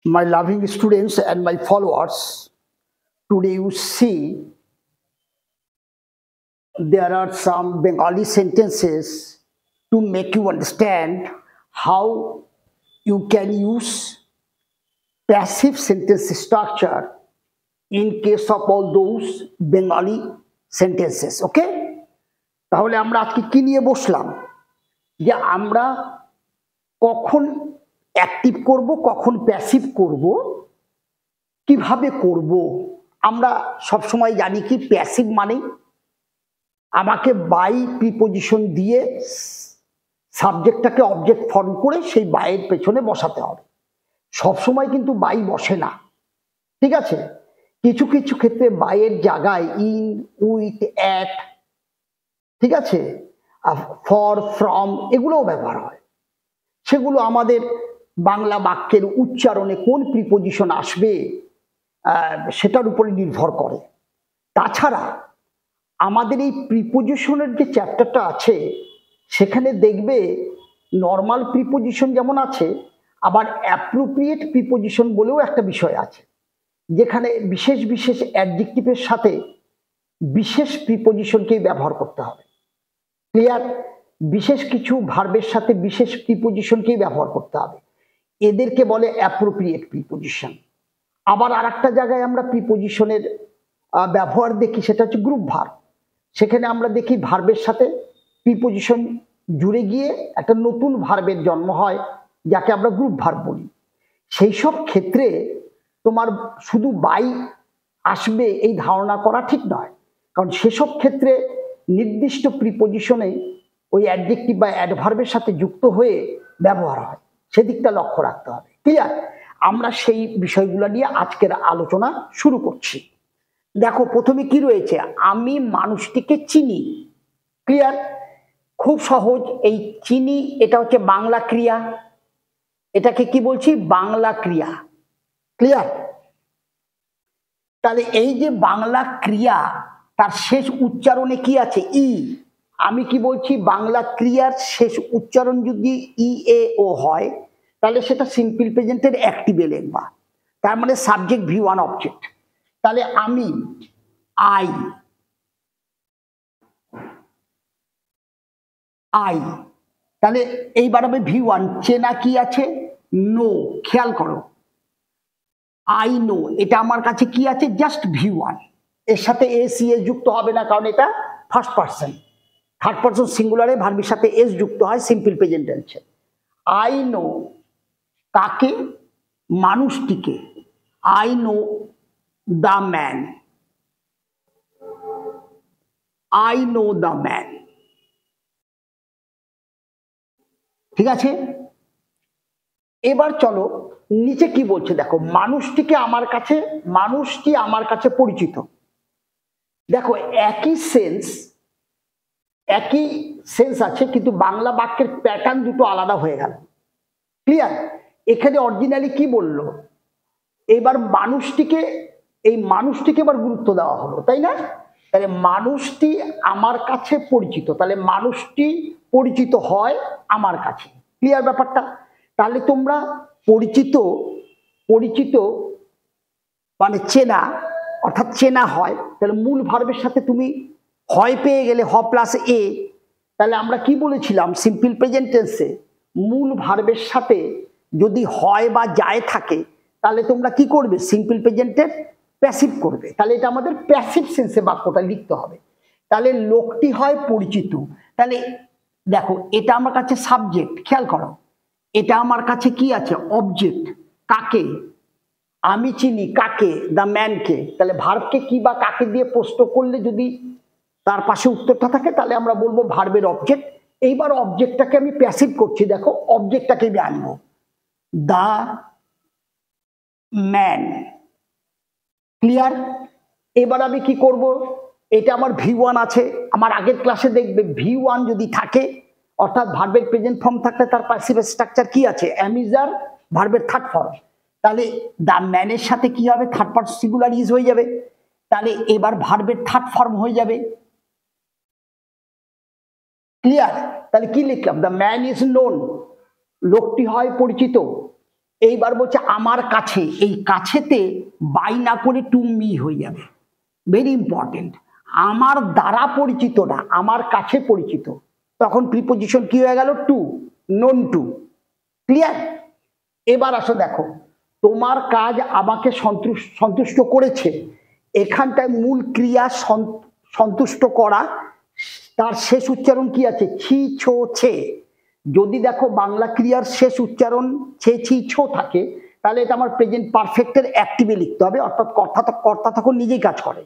My loving students and my followers, today you see there are some Bengali sentences to make you understand how you can use passive sentence structure in case of all those Bengali sentences. Okay? তাহলে আমরা আজকে কি নিয়ে বসলাম যে আমরা কখন active করব কখন প্যাসিভ করব কিভাবে করব। আমরা সব সময় জানি কি প্যাসিভ মানে আমাকে বাই প্রিপজিশন দিয়ে সাবজেক্টটাকে অবজেক্ট ফর্ম করে সেই বাইয়ের পেছনে বসাতে হবে। সব সময় কিন্তু বাই বসে না, ঠিক আছে? কিছু কিছু ক্ষেত্রে বাইয়ের জায়গায় ইন, উইথ, অ্যাট, ঠিক আছে, ফর, ফ্রম এগুলোও ব্যবহার হয়। সেগুলো আমাদের বাংলা বাক্যের উচ্চারণে কোন প্রিপজিশন আসবে সেটার উপরে নির্ভর করে। তাছাড়া আমাদের এই প্রিপজিশনের যে চ্যাপ্টারটা আছে সেখানে দেখবে নর্মাল প্রিপজিশন যেমন আছে, আবার অ্যাপ্রোপ্রিয়েট প্রিপজিশন বলেও একটা বিষয় আছে, যেখানে বিশেষ বিশেষ অ্যাডজেক্টিভের সাথে বিশেষ প্রিপজিশনকেই ব্যবহার করতে হবে। ক্লিয়ার? বিশেষ কিছু ভার্বের সাথে বিশেষ প্রিপজিশনকেই ব্যবহার করতে হবে, এদেরকে বলে অ্যাপ্রোপ্রিয়েট প্রিপজিশন। আবার আর একটা জায়গায় আমরা প্রিপজিশনের ব্যবহার দেখি, সেটা হচ্ছে গ্রুপ ভার্ব। সেখানে আমরা দেখি ভার্বের সাথে প্রিপজিশন জুড়ে গিয়ে একটা নতুন ভার্বের জন্ম হয়, যাকে আমরা গ্রুপ ভার্ব বলি। সেই সব ক্ষেত্রে তোমার শুধু বাই আসবে এই ধারণা করা ঠিক নয়, কারণ সেসব ক্ষেত্রে নির্দিষ্ট প্রিপজিশনে ওই অ্যাডজেক্টিভ বা অ্যাডভার্বের সাথে যুক্ত হয়ে ব্যবহার হয়, সেদিকটা লক্ষ্য রাখতে হবে। ক্লিয়ার? আমরা সেই বিষয়গুলো নিয়ে আজকের আলোচনা শুরু করছি। দেখো প্রথমে কি রয়েছে, আমি মানুষটিকে চিনি। ক্লিয়ার? খুব সহজ, এই চিনি এটা হচ্ছে বাংলা ক্রিয়া, এটাকে কি বলছি? বাংলা ক্রিয়া। ক্লিয়ার? তাহলে এই যে বাংলা ক্রিয়া, তার শেষ উচ্চারণে কি আছে? ই। আমি কি বলছি, বাংলা ক্রিয়ার শেষ উচ্চারণ যদি ই এ ও হয় তাহলে সেটা সিম্পল প্রেজেন্টের অ্যাক্টিভে লিখবা, তার মানে সাবজেক্ট V1 অবজেক্ট। তাহলে আমি, আই, আই, তাহলে এইবার আমি V1। চেনা কি আছে? নো। খেয়াল করো, আই নো, এটা আমার কাছে কি আছে? Just V1। এর সাথে এস ইএস যুক্ত হবে না, কারণ এটা ফার্স্ট পারসন। থার্ড পারসন সিঙ্গুলারে ভার্বের সাথে এস যুক্ত হয় সিম্পল প্রেজেন্ট টেন্সে। আই নো কাকে? মানুষটিকে। I know the man. I know the man. ঠিক আছে? এবার চলো নিচে কি বলছে দেখো, মানুষটিকে আমার কাছে, মানুষটি আমার কাছে পরিচিত। দেখো একই সেন্স আছে, কিন্তু বাংলা বাক্যের প্যাটার্ন দুটো আলাদা হয়ে গেল। ক্লিয়ার? এখানে অরিজিনালি কি বললো, এবার মানুষটিকে, এই মানুষটিকে এবার গুরুত্ব দেওয়া হলো, তাই না? তাহলে মানুষটি আমার কাছে পরিচিত, তাহলে মানুষটি পরিচিত হয় আমার কাছে। ক্লিয়ার ব্যাপারটা? তাহলে তোমরা পরিচিত, পরিচিত মানে চেনা, অর্থাৎ চেনা হয়, তাহলে মূল ভার্বের সাথে তুমি হয় পেয়ে গেলে, হ প্লাস এ। তাহলে আমরা কি বলেছিলাম সিম্পল প্রেজেন্ট টেন্সে মূল ভার্বের সাথে যদি হয় বা যায় থাকে তাহলে তোমরা কি করবে? সিম্পল প্রেজেন্টের প্যাসিভ করবে। তাহলে এটা আমাদের প্যাসিভ সেন্সে বাক্যটা লিখতে হবে। তাহলে লোকটি হয় পরিচিত, তাহলে দেখো এটা আমার কাছে সাবজেক্ট। খেয়াল করো, এটা আমার কাছে কি আছে? অবজেক্ট। কাকে? আমি চিনি কাকে? দ্য ম্যানকে। তাহলে ভার্বকে কি বা কাকে দিয়ে প্রশ্ন করলে যদি তার পাশে উত্তরটা থাকে তাহলে আমরা বলবো ভার্বের অবজেক্ট। এইবার অবজেক্টটাকে আমি প্যাসিভ করছি, দেখো অবজেক্টটাকে আমি আনবো, দ্য ম্যান। ক্লিয়ার? এবার আমি কি করব, এটা আমার V1 আছে, আমার আগের ক্লাসে দেখবে V1 যদি থাকে অর্থাৎ ভার্বের প্রেজেন্ট ফর্ম থাকলে তার প্যাসিভ স্ট্রাকচার কি আছে? অ্যাম ইজ আর ভার্বের থার্ড ফর্ম। তাহলে দ্য ম্যানের সাথে কি হবে? থার্ড পারসন সিঙ্গুলার ইজ হয়ে যাবে, তাহলে এবার ভার্বের থার্ড ফর্ম হয়ে যাবে। ক্লিয়ার? তাহলে কি লিখলাম? দ্য ম্যান ইজ নোন, লোকটি হয় পরিচিত। এইবার বলছে আমার কাছে, এই কাছেতে বাই না করে টু মি হয়ে যাবে, ভেরি ইম্পর্টেন্ট। আমার দ্বারা পরিচিত না, আমার কাছে পরিচিত, তখন প্রিপোজিশন কি হয়ে গেল? To, known to. ক্লিয়ার? এবার আসো দেখো, তোমার কাজ আমাকে সন্তুষ্ট করেছে, এখানটায় মূল ক্রিয়া সন্তুষ্ট করা, তার শেষ উচ্চারণ কি আছে? ছি ছো ছে। যদি দেখো বাংলা ক্রিয়ার শেষ উচ্চারণ ছে ছি ছো থাকে, তাহলে এটা আমার প্রেজেন্ট পারফেক্টের অ্যাক্টিভে লিখতে হবে, অর্থাৎ কর্তা তখন নিজেই কাজ করে।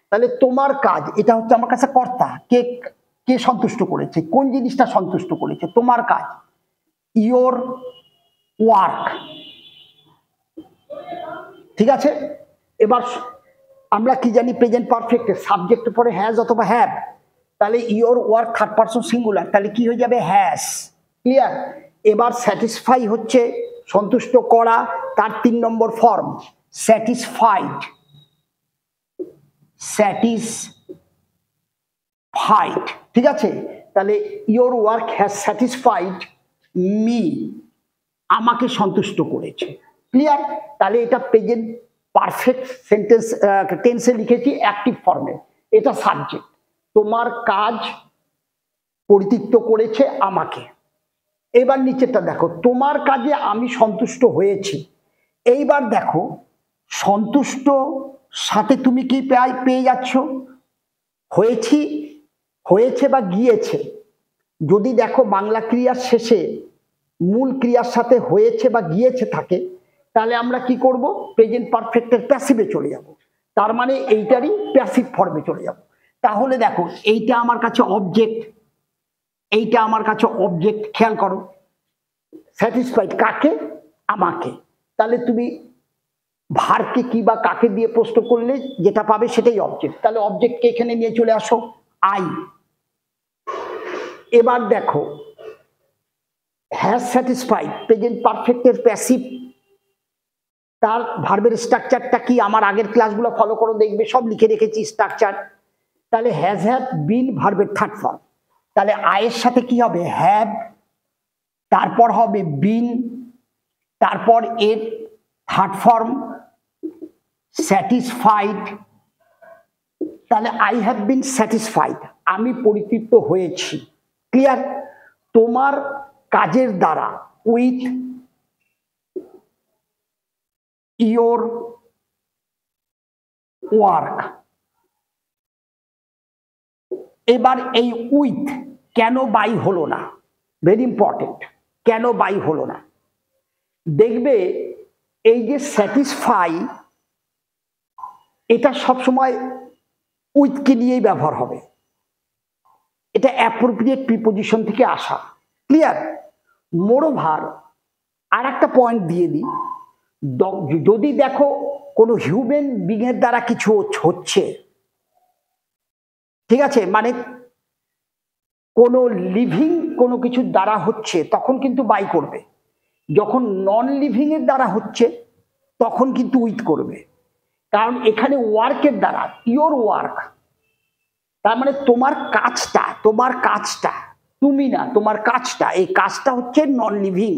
তাহলে তোমার কাজ, এটা হচ্ছে আমার কাছে কর্তা, কে কে সন্তুষ্ট করেছে, কোন জিনিসটা সন্তুষ্ট করেছে? তোমার কাজ, ইয়োর ওয়ার্ক। ঠিক আছে? এবার আমরা কি জানি? প্রেজেন্ট পারফেক্টে সাবজেক্টের পরে হ্যাজ অথবা হ্যাভ, তাহলে your work third person singular, তাহলে কি হয়ে যাবে? হ্যাজ। ক্লিয়ার? এবার স্যাটিসফাই হচ্ছে সন্তুষ্ট করা, তার 3 নম্বর ফর্ম স্যাটিসফাইড। স্যাটিসফাইড, ঠিক আছে? তাহলে your work has satisfied me, আমাকে সন্তুষ্ট করেছে। ক্লিয়ার? তাহলে এটা প্রেজেন্ট পারফেক্ট সেন্টেন্স টেন্সে লিখেছি অ্যাক্টিভ ফর্মে, এটা সাবজেক্ট। তোমার কাজ পরিতৃপ্ত করেছে আমাকে। এবার নিচেরটা দেখো, তোমার কাজে আমি সন্তুষ্ট হয়েছি। এইবার দেখো, সন্তুষ্ট সাথে তুমি কি পেয়ে যাচ্ছ? হয়েছি, হয়েছে বা গিয়েছে। যদি দেখো বাংলা ক্রিয়ার শেষে মূল ক্রিয়ার সাথে হয়েছে বা গিয়েছে থাকে, তাহলে আমরা কি করব? প্রেজেন্ট পারফেক্টের প্যাসিভে চলে যাব, তার মানে এইটারই প্যাসিভ ফর্মে চলে যাব। তাহলে দেখো, এইটা আমার কাছে অবজেক্ট, এইটা আমার কাছে অবজেক্ট। খেয়াল করো, স্যাটিসফাইড কাকে? আমাকে। তাহলে তুমি ভারকে কি বা কাকে দিয়ে প্রশ্ন করলে যেটা পাবে সেটাই অবজেক্ট, তাহলে অবজেক্টকে এখানে নিয়ে চলে আসো, আই। এবার দেখো, হ্যাজ স্যাটিসফাইড প্রেজেন্ট পারফেক্টের প্যাসিভ, তার ভার্বের স্ট্রাকচারটা কি? আমার আগের ক্লাসগুলো ফলো করো, দেখবে সব লিখে রেখেছি স্ট্রাকচার। তাহলে হ্যাজ হ্যাভ বিন ভার্বের থার্ড ফর্ম, তাহলে আয়ের সাথে কি হবে? হ্যাভ, তারপর হবে বিন, তারপর এর থার্ড ফর্ম স্যাটিসফাইড। তাহলে আই হ্যাভ বিন স্যাটিসফাইড, আমি পরিতৃপ্ত হয়েছি। ক্লিয়ার? তোমার কাজের দ্বারা, উইথ ইয়োর ওয়ার্ক। এবার এই উইথ কেন বাই হলো না? ভেরি ইম্পর্টেন্ট, কেন বাই হলো না? দেখবে এই যে স্যাটিসফাই, এটা সবসময় উইথকে নিয়েই ব্যবহার হবে, এটা অ্যাপ্রোপ্রিয়েট প্রিপোজিশন থেকে আসা। ক্লিয়ার? মোরওভার আর একটা পয়েন্ট দিয়ে দিই, যদি দেখো কোনো হিউম্যান বিং এর দ্বারা কিছু হচ্ছে, ঠিক আছে, মানে কোনো লিভিং কোনো কিছুর দ্বারা হচ্ছে, তখন কিন্তু বাই করবে। যখন নন লিভিং এর দ্বারা হচ্ছে তখন কিন্তু উইথ করবে, কারণ এখানে ওয়ার্কের দ্বারা, ইয়োর ওয়ার্ক, তার মানে তোমার কাজটা, তোমার কাজটা, তুমি না, তোমার কাজটা, এই কাজটা হচ্ছে নন লিভিং,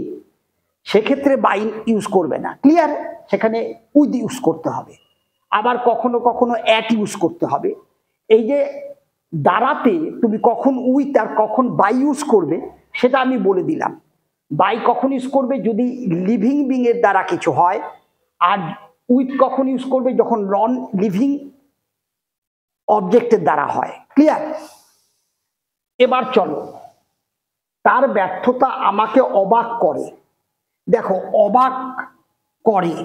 সেক্ষেত্রে বাই ইউজ করবে না। ক্লিয়ার? সেখানে উইথ ইউজ করতে হবে, আবার কখনো কখনো অ্যাট ইউজ করতে হবে। এই যে দ্বারাতে তুমি কখন উইথ আর কখন বাই ইউজ করবে সেটা আমি বলে দিলাম। বাই কখন ইউজ করবে? যদি লিভিং বিং এর দ্বারা কিছু হয়, আর উইথ কখন ইউজ করবে? যখন নন লিভিং অবজেক্টের দ্বারা হয়। ক্লিয়ার? এবার চলো, তার ব্যর্থতা আমাকে অবাক করে। দেখো, অবাক করে,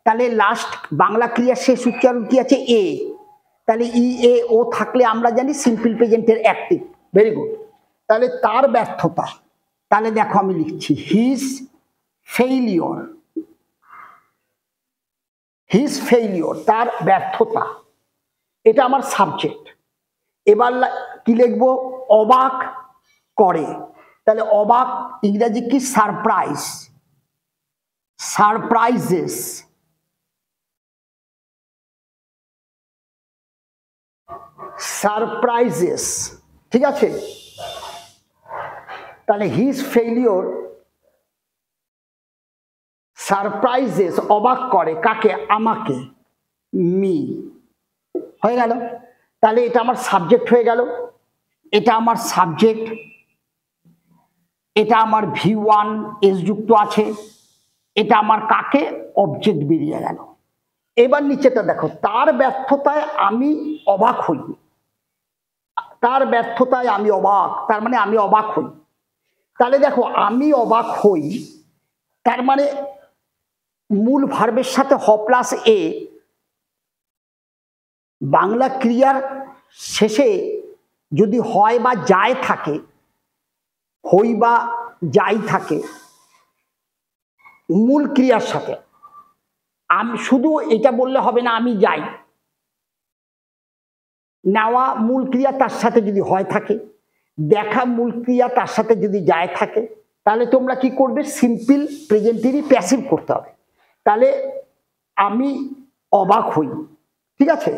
তাহলে লাস্ট বাংলা ক্রিয়ার শেষ উচ্চারণ কি আছে? এ। তাহলে ই এ ও থাকলে আমরা জানি সিম্পল প্রেজেন্টের অ্যাক্টিভ। Very good. তাহলে তার ব্যর্থতা, তাহলে দেখো আমি লিখছি হিজ ফেইলিওর, হিজ ফেইলিওর, তার ব্যর্থতা, এটা আমার সাবজেক্ট। এবার কি লিখবো? অবাক করে, তাহলে অবাক ইংরেজি কি? সারপ্রাইজ, সারপ্রাইজেস, সারপ্রাইজেস, ঠিক আছে? তাহলে হিজ ফেইলিওর সারপ্রাইজেস অবাক করে কাকে, আমাকে, মি, হয়ে গেল। তাহলে এটা আমার সাবজেক্ট হয়ে গেল, এটা আমার সাবজেক্ট, এটা আমার V1 এস যুক্ত আছে, এটা আমার কাকে, অবজেক্ট বেরিয়ে গেল। এবার নিচেটা দেখো, তার ব্যর্থতায় আমি অবাক হই, তার ব্যর্থতায় আমি অবাক, তার মানে আমি অবাক হই। তাহলে দেখো আমি অবাক হই, তার মানে মূল ভার্বের সাথে হ প্লাস এ, বাংলা ক্রিয়ার শেষে যদি হয় বা যায় থাকে, হই বা যাই থাকে মূল ক্রিয়ার সাথে, আমি শুধু এটা বললে হবে না আমি যাই, নেওয়া মূল ক্রিয়া তার সাথে যদি হয় থাকে, দেখা মূল ক্রিয়া তার সাথে যদি যায় থাকে, তাহলে তোমরা কি করবে, সিম্পল প্রেজেন্টেরই প্যাসিভ করতে হবে। তাহলে আমি অবাক হই, ঠিক আছে।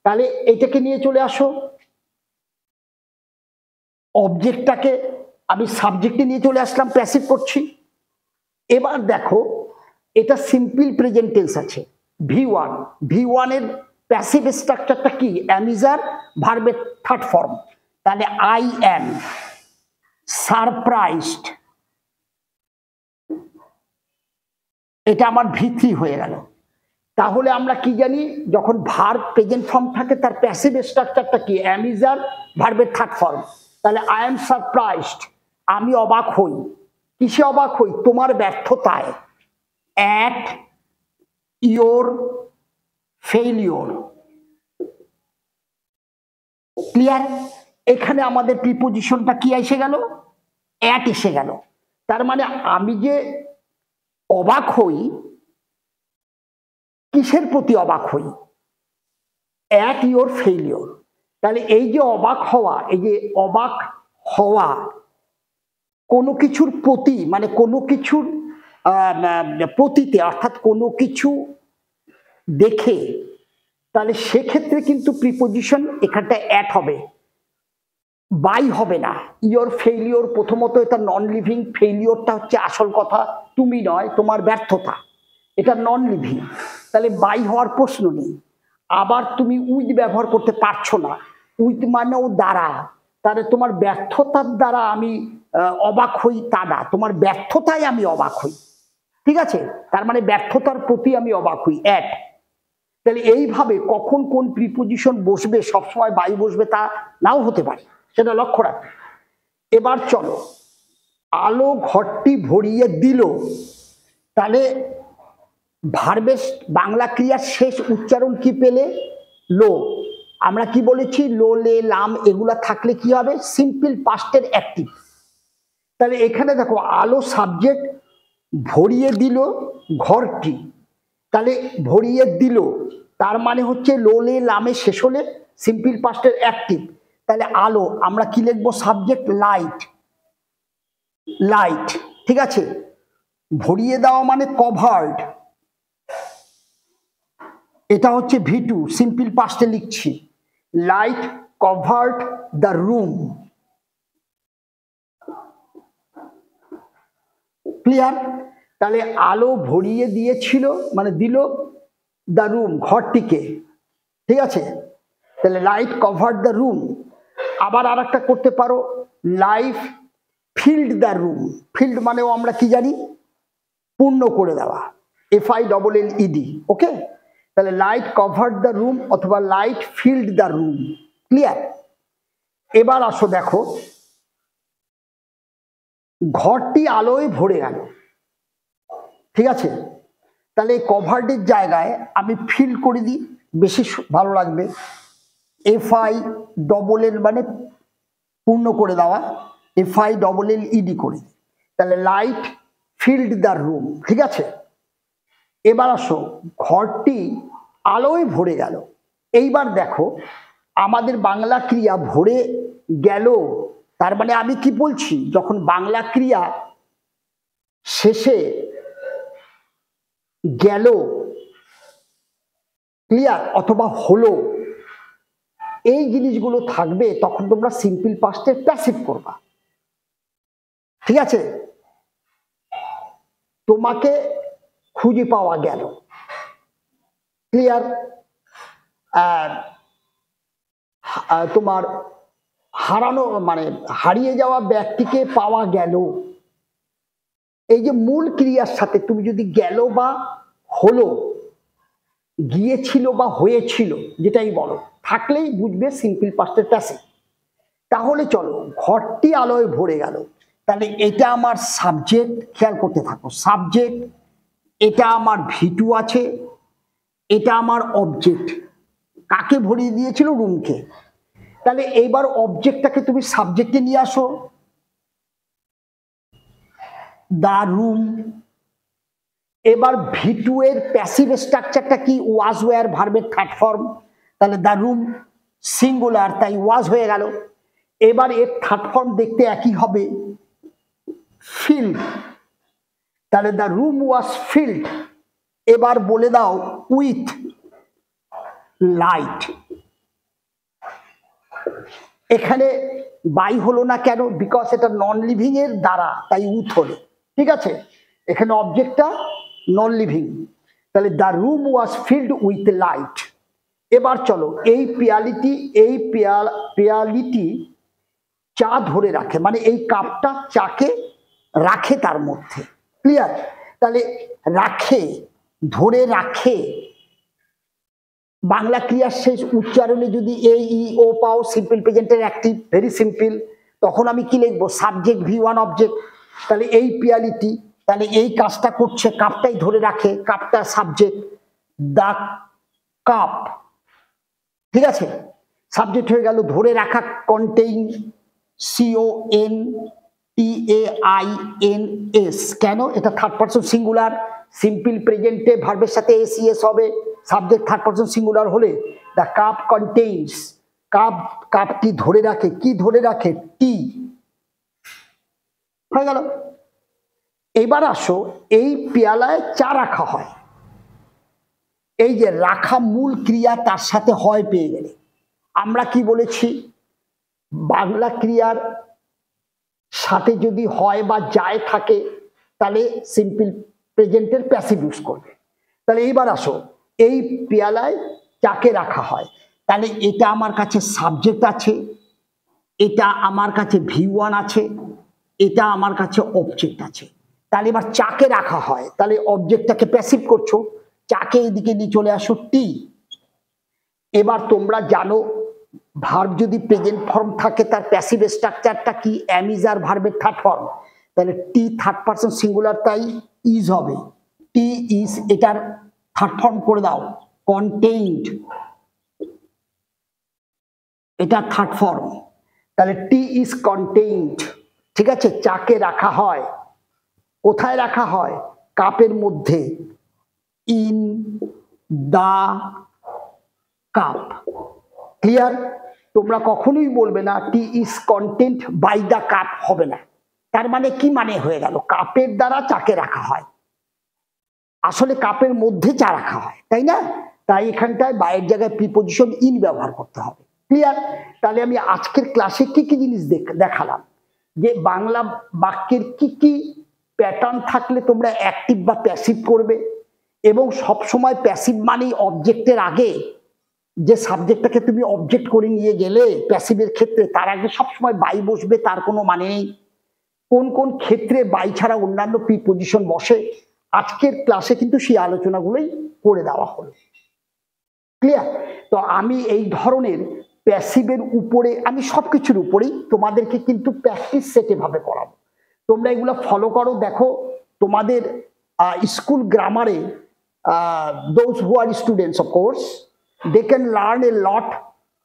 তাহলে এটাকে নিয়ে চলে আসো, অবজেক্টটাকে আমি সাবজেক্টে নিয়ে চলে আসলাম, প্যাসিভ করছি। এবার দেখো এটা সিম্পল প্রেজেন্ট টেন্স আছে, V1 এর প্যাসিভ স্ট্রাকচারটা কি, অ্যামিজার ভার্বের থার্ড ফর্ম। তাহলে আই অ্যাম সারপ্রাইজড, এটা আমার V3 হয়ে গেল। তাহলে আমরা কি জানি, যখন ভার্ব প্রেজেন্ট ফর্ম থাকে তার প্যাসিভ স্ট্রাকচারটা কি, অ্যামিজার ভার্বের থার্ড ফর্ম। তাহলে আই এম সারপ্রাইজড, আমি অবাক হই, কিসে অবাক হই, তোমার ব্যর্থতায়, অ্যাট ইয়োর ফেইলিওর। ক্লিয়ার? এখানে আমাদের প্রিপোজিশনটা কি এসে গেল, অ্যাট এসে গেল। তার মানে আমি যে অবাক হই, কিসের প্রতি অবাক হই, অ্যাট ইয়োর ফেইলিওর। তাহলে এই যে অবাক হওয়া, এই যে অবাক হওয়া কোনো কিছুর প্রতি, মানে কোনো কিছুর প্রতিতে, অর্থাৎ কোনো কিছু দেখে, তাহলে সেক্ষেত্রে কিন্তু প্রিপোজিশন এখানটা অ্যাট হবে, বাই হবে না। ইয়োর ফেইলিওর, প্রথমত এটা নন লিভিং, ফেইলিওরটা হচ্ছে আসল কথা, তুমি নয়, তোমার ব্যর্থতা, এটা নন লিভিং, তাহলে বাই হওয়ার প্রশ্ন নেই। আবার তুমি উইথ ব্যবহার করতে পারছো না, উইথ মানেও দ্বারা, তাহলে তোমার ব্যর্থতার দ্বারা আমি অবাক হই তা না, তোমার ব্যর্থতায় আমি অবাক হই, ঠিক আছে। তার মানে ব্যর্থতার প্রতি আমি অবাক হই, অ্যাট। তাহলে এইভাবে কখন কোন প্রিপোজিশন বসবে, সবসময় বাই বসবে তা নাও হতে পারে, সেটা লক্ষ্য রাখবে। এবার চলো, আলো ঘরটি ভরিয়ে দিল, তাহলে ভার্বের বাংলা ক্রিয়ার শেষ উচ্চারণ কি পেলে, লো। আমরা কি বলেছি, লো, লে, লাম এগুলা থাকলে কি হবে, সিম্পল পাস্টের অ্যাক্টিভ। তাহলে এখানে দেখো আলো সাবজেক্ট, ভরিয়ে দিল ঘরটি, তাহলে ভরিয়ে দিল তার মানে হচ্ছে লো, লে, লামে শেষ হলে সিম্পল পাস্টের অ্যাক্টিভ। তাহলে আলো আমরা কি লিখবো, সাবজেক্ট লাইট, লাইট, ঠিক আছে। ভরিয়ে দেওয়া মানে কভার্ড, এটা হচ্ছে V2, সিম্পল পাস্টে লিখছি, light covered the room. Clear? তাহলে আলো ভরিয়ে দিয়েছিল মানে দিল দ্য রুম, ঘরটিকে, ঠিক আছে। তাহলে লাইট কভার্ড দ্য রুম। আবার আর একটা করতে পারো, life field the room, field মানেও আমরা কি জানি, পূর্ণ করে দেওয়া, FILLED, ওকে। তাহলে লাইট কভার্ড দ্য রুম অথবা light field the room. Clear? এবার আসো দেখো, ঘরটি আলোয় ভরে গেল, ঠিক আছে। তাহলে কভার্ডের জায়গায় আমি ফিল করে দিই, বেশি ভালো লাগবে, FILL মানে পূর্ণ করে দেওয়া, FILLED করে দিই। তাহলে লাইট ফিল্ড দ্য রুম, ঠিক আছে। এবার আসো, ঘরটি আলোয় ভরে গেল। এইবার দেখো আমাদের বাংলা ক্রিয়া ভরে গেল, তার মানে আমি কি বলছি, যখন বাংলা ক্রিয়া শেষে গেল, ক্লিয়ার, অথবা হলো, এই জিনিসগুলো থাকবে, তখন তোমরা সিম্পল পাস্টে প্যাসিভ করবা, ঠিক আছে। তোমাকে খুঁজে পাওয়া গেল। ক্লিয়ার? তোমার হারানো মানে হারিয়ে যাওয়া ব্যক্তিকে পাওয়া গেল। এই যে মূল ক্রিয়ার সাথে তুমি যদি গেল বা হলো, গিয়েছিল বা হয়েছিল, যেটাই বলো, থাকলেই বুঝবে সিম্পল পাস্টের প্যাসিভ। তাহলে চলো, ঘরটি আলোয় ভরে গেল, তাহলে এটা আমার সাবজেক্ট, খেয়াল করতে থাকো, সাবজেক্ট, এটা আমার V2 আছে, এটা আমার অবজেক্ট। কাকে ভরিয়ে দিয়েছিল? রুমকে। তাহলে এইবার অবজেক্টটাকে তুমি সাবজেক্টে নিয়ে আসো, দা রুম। এবার V2 এর প্যাসিভ স্ট্রাকচারটা কি? ওয়াজ ওয়্যার ভার্বের থার্ড ফর্ম, তাহলে দা রুম সিঙ্গুলার, তাই ওয়াজ হয়ে গেল। এবার এর থার্ড ফর্ম দেখতে একই হবে, ফিল্ড, তাহলে দা রুম ওয়াজ ফিল্ড। এবার বলে দাও উইথ লাইট। এখানে বাই হলো না কেন? বিকজ এটা নন লিভিং এর দ্বারা, তাই উইথ হলো। ঠিক আছে, এখানে অবজেক্টটা নন লিভিং, তাহলে the room was filled with light. এবার চলো, এই পিয়ালিটি চা ধরে রাখে, মানে এই কাপটা চাকে রাখে তার মধ্যে। ক্লিয়ার? তাহলে রাখে, ধরে রাখে, বাংলা ক্রিয়ার শেষ উচ্চারণে যদি এ ই ও পাও, সিম্পল প্রেজেন্টের অ্যাক্টিভ, ভেরি সিম্পল, তখন আমি কি লিখবো? Subject V1 object. তাহলে এই পিয়ালিটি, তাহলে এই কাজটা করছে, কাপটাই ধরে রাখে, কাপটা সাবজেক্ট, দা কাপ। ঠিক আছে, সাবজেক্ট হয়ে গেল। ধরে রাখা কন্টেইন, CONTAINS। কেন? এটা থার্ড পারসন সিঙ্গুলার, সিম্পল প্রেজেন্টে ভার্বের সাথে SES হবে, সাবজেক্ট থার্ড পারসন সিঙ্গুলার হলে দ্য কাপ কন্টেইনস, কাপটি ধরে রাখে, কি ধরে রাখে? টি। হয়ে গেল। এবার আসো, এই পেয়ালায় চা রাখা হয়, এই যে রাখা মূল ক্রিয়া, তার সাথে হয় পেয়ে গেলে আমরা কি বলেছি? বাংলা ক্রিয়ার সাথে যদি হয় বা যায় থাকে, তাহলে সিম্পল প্রেজেন্টের প্যাসিভ ইউজ করবে। তাহলে এইবার আসো, এই পেয়ালায় চাকে রাখা হয়, তাহলে এটা আমার কাছে সাবজেক্ট আছে, এটা আমার কাছে V1 আছে, এটা আমার কাছে অবজেক্ট আছে। তাহলে এবার চাকে রাখা হয়, তাহলে অবজেক্টটাকে প্যাসিভ করছো, চাকে এদিকে নিয়ে চলে আসো টি। এবার তোমরা জানো, ভার্ব যদি প্রেজেন্ট ফর্ম থাকে, তার প্যাসিভ স্ট্রাকচারটা কি? অ্যাম ইজ আর ভার্বের থার্ড ফর্ম, তাহলে টি থার্ড পারসন সিঙ্গুলার, তাই ইজ হবে। টি ইজ, এটার থার্ড ফর্ম করে দাও, কন্টেইনড, এটা থার্ড ফর্ম, তাহলে টি ইজ কন্টেইনড। ঠিক আছে, চাকে রাখা হয়, কোথায় রাখা হয়? কাপের মধ্যে, ইন দা কাপ। ক্লিয়ার? তোমরা কখনোই বলবে না tea is content by the cup, হবে না। তার মানে কি মানে হয়ে গেল? কাপের দ্বারা চাকে রাখা হয়, আসলে কাপের মধ্যে চা রাখা হয়, তাই না? তাই এখানটায় বাইরের জায়গায় প্রিপোজিশন ইন ব্যবহার করতে হবে। ক্লিয়ার? তাহলে আমি আজকের ক্লাসে কি কি জিনিস দেখালাম, যে বাংলা বাক্যের কি কি প্যাটার্ন থাকলে তোমরা অ্যাক্টিভ বা প্যাসিভ করবে, এবং সব সময় প্যাসিভ মানেই অবজেক্টের আগে যে সাবজেক্টটাকে তুমি অবজেক্ট করে নিয়ে গেলে প্যাসিভের ক্ষেত্রে, তার আগে সবসময় বাই বসবে, তার কোনো মানে নেই। কোন কোন ক্ষেত্রে বাই ছাড়া অন্যান্য প্রিপোজিশন বসে, আজকের ক্লাসে কিন্তু সেই আলোচনাগুলোই করে দেওয়া হলো। ক্লিয়ার? তো আমি এই ধরনের প্যাসিভের উপরে, আমি সবকিছুর উপরেই তোমাদেরকে কিন্তু প্র্যাকটিস সেটে ভাবে করাবো। তোমরা এগুলো ফলো করো। দেখো, তোমাদের school গ্রামারে, those who are students, of course, they can learn a lot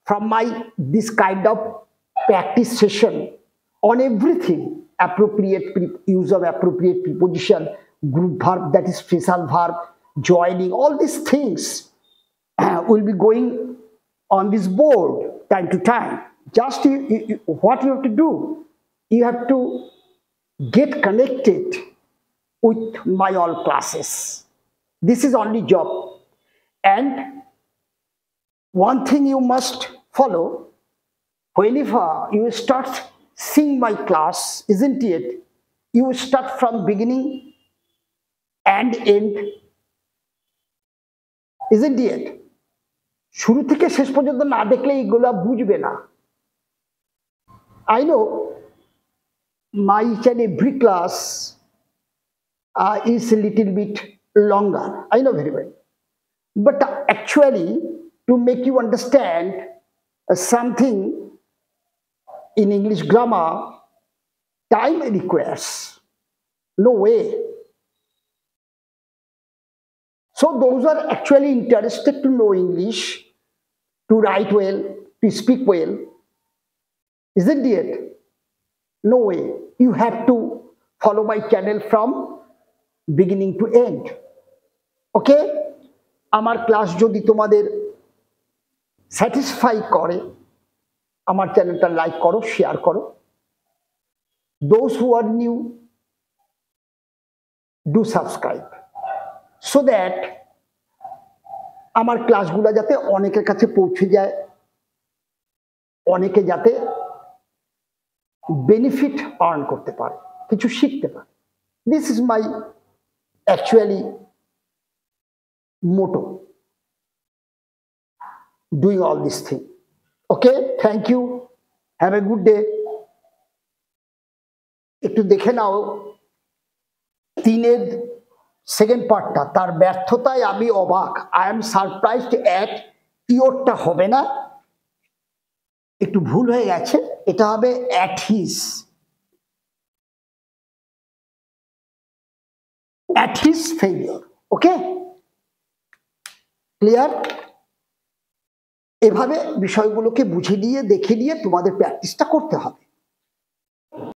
from my this kind of practice session on everything: appropriate use of appropriate preposition, group verb, that is phrasal verb, joining, all these things will be going on this board time to time. Just what you have to do, you have to get connected with my all classes. This is only job. And one thing you must follow, whenever you start seeing my class, isn't it? You start from beginning and end, isn't it? শুরু থেকে শেষ পর্যন্ত না দেখলে এগুলো বুঝবে না। I know my each and every class is a little bit longer, I know very well, but actually to make you understand something in English grammar, time requires, no way. So those are actually interested to know English, to write well, to speak well, isn't it? No way. You have to follow my channel from beginning to end. Okay? আমার class যদি তোমাদের satisfy করে, আমার চ্যানেলটা like করো, share করো। Those who are new, do subscribe so that আমার ক্লাসগুলো যাতে অনেকের কাছে পৌঁছে যায়, অনেকে যাতে বেনিফিট আর্ন করতে পারে, কিছু শিখতে পারে। This is my actually motto, doing all this thing. Okay, thank you, have a good day. একটু দেখে নাও 3-এর সেকেন্ড পার্টটা, তার ব্যর্থতায় আমি অবাক, আই এম সারপ্রাইজড অ্যাট, ইয়োরটা হবে না, একটু ভুল হয়ে গেছে, এটা হবে at his failure. Okay, clear? এভাবে বিষয়গুলোকে বুঝে নিয়ে দেখে নিয়ে তোমাদের প্র্যাকটিসটা করতে হবে।